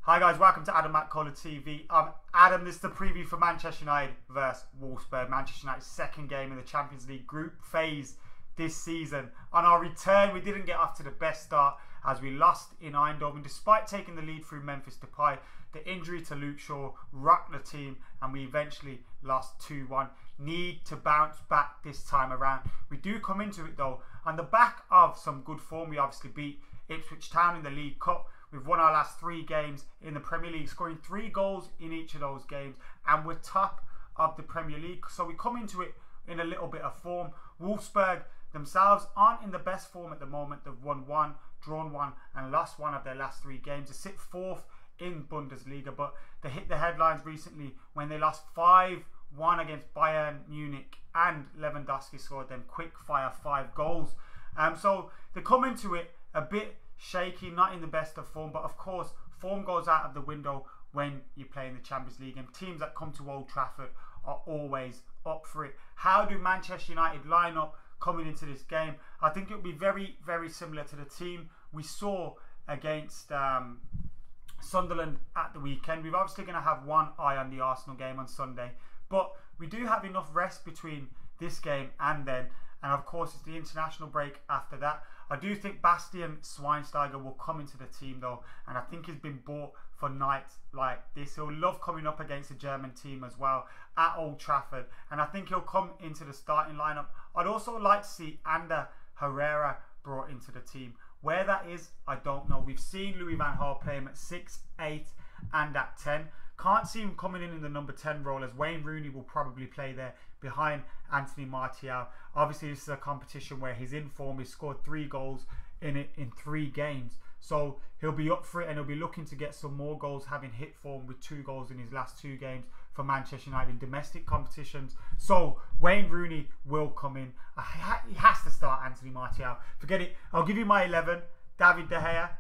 Hi guys, welcome to Adam McKola TV. Adam, this is the preview for Manchester United versus Wolfsburg. Manchester United's second game in the Champions League group phase this season. On our return, we didn't get off to the best start as we lost in Eindhoven. Despite taking the lead through Memphis Depay, the injury to Luke Shaw rocked the team and we eventually lost 2-1. Need to bounce back this time around. We do come into it though on the back of some good form. We obviously beat Ipswich Town in the League Cup. We've won our last 3 games in the Premier League, scoring 3 goals in each of those games, and we're top of the Premier League. So we come into it in a little bit of form. Wolfsburg themselves aren't in the best form at the moment. They've won 1, drawn 1, and lost 1 of their last 3 games. They sit 4th in Bundesliga, but they hit the headlines recently when they lost 5-1 against Bayern Munich, and Lewandowski scored them quick fire 5 goals. So they come into it a bit shaky, not in the best of form, but of course form goes out of the window when you play in the Champions League, and teams that come to Old Trafford are always up for it. How do Manchester United line up coming into this game? I think it'll be very, very similar to the team we saw against Sunderland at the weekend. We're obviously going to have one eye on the Arsenal game on Sunday, but we do have enough rest between this game and then, and of course it's the international break after that. I do think Bastian Schweinsteiger will come into the team though, and I think he's been bought for nights like this. He'll love coming up against a German team as well at Old Trafford, and I think he'll come into the starting lineup. I'd also like to see Ander Herrera brought into the team. Where that is, I don't know. We've seen Louis van Gaal play him at 6, 8 and at 10. Can't see him coming in the number 10 role, as Wayne Rooney will probably play there behind Anthony Martial. Obviously this is a competition where he's in form. He's scored 3 goals in it in 3 games, so he'll be up for it, and he'll be looking to get some more goals, having hit form with 2 goals in his last 2 games for Manchester United in domestic competitions. So Wayne Rooney will come in. He has to start Anthony Martial. Forget it. I'll give you my 11. David De Gea,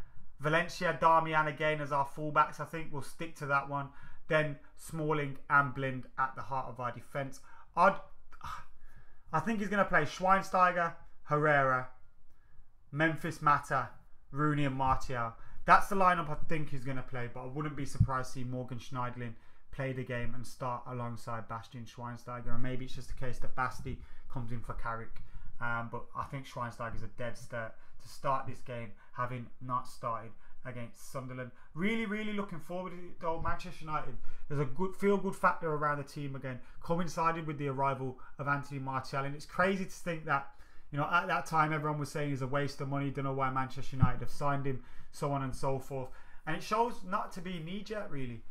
Valencia, Darmian again as our fullbacks. I think we'll stick to that one. Then Smalling and Blind at the heart of our defence. I think he's going to play Schweinsteiger, Herrera, Memphis Mata, Rooney and Martial. That's the lineup I think he's going to play, but I wouldn't be surprised to see Morgan Schneiderlin play the game and start alongside Bastian Schweinsteiger. And maybe it's just a case that Basti comes in for Carrick. But I think Schweinsteiger is a dead start to start this game, having not started against Sunderland. Really, really looking forward to it though. Manchester United, there's a good feel-good factor around the team again, coincided with the arrival of Anthony Martial. And it's crazy to think that, you know, at that time everyone was saying he's a waste of money, don't know why Manchester United have signed him, so on and so forth. And it shows not to be knee-jerk really.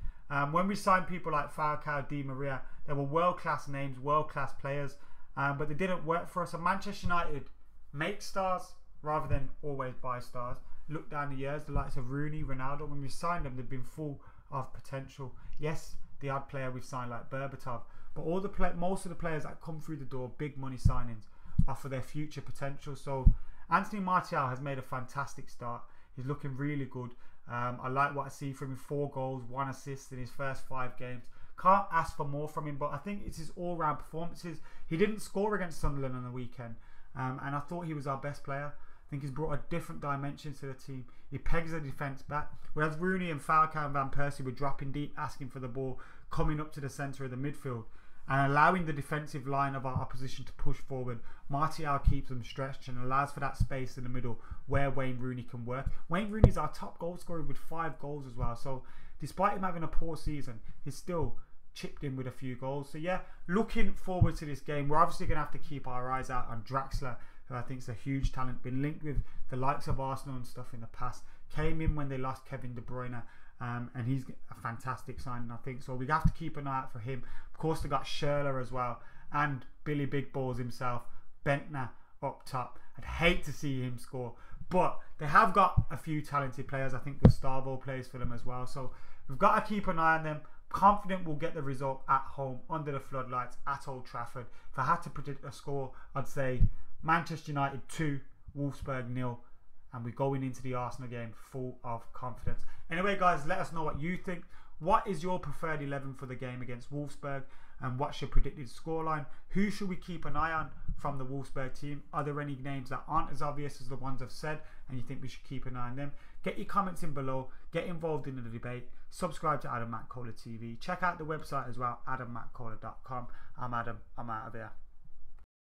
When we signed people like Falcao, Di Maria, they were world-class names, world-class players, but they didn't work for us. And Manchester United make stars rather than always buy stars. Look down the years, the likes of Rooney, Ronaldo, when we signed them, they've been full of potential. Yes, the odd player we've signed like Berbatov, but most of the players that come through the door, big money signings, are for their future potential. So Anthony Martial has made a fantastic start. He's looking really good. I like what I see from him. 4 goals, 1 assist in his first 5 games. Can't ask for more from him, but I think it's his all-round performances. He didn't score against Sunderland on the weekend, and I thought he was our best player. I think he's brought a different dimension to the team. He pegs the defence back, whereas Rooney and Falcao and Van Persie were dropping deep, asking for the ball, coming up to the centre of the midfield and allowing the defensive line of our opposition to push forward. Martial keeps them stretched and allows for that space in the middle where Wayne Rooney can work. Wayne Rooney is our top goal scorer with 5 goals as well. So despite him having a poor season, he's still chipped in with a few goals. So yeah, looking forward to this game. We're obviously going to have to keep our eyes out on Draxler, who I think is a huge talent, been linked with the likes of Arsenal and stuff in the past. Came in when they lost Kevin De Bruyne, and he's a fantastic signing, I think. So we have to keep an eye out for him. Of course, they got Schürrle as well, and Billy Big Balls himself, Bentner up top. I'd hate to see him score, but they have got a few talented players. I think Gustavo plays for them as well. So we've got to keep an eye on them. Confident we'll get the result at home under the floodlights at Old Trafford. If I had to predict a score, I'd say Manchester United 2, Wolfsburg 0, and we're going into the Arsenal game full of confidence. Anyway guys, let us know what you think. What is your preferred 11 for the game against Wolfsburg? And what's your predicted scoreline? Who should we keep an eye on from the Wolfsburg team? Are there any names that aren't as obvious as the ones I've said and you think we should keep an eye on them? Get your comments in below. Get involved in the debate. Subscribe to Adam McKola TV. Check out the website as well, adammckola.com. I'm Adam. I'm out of here.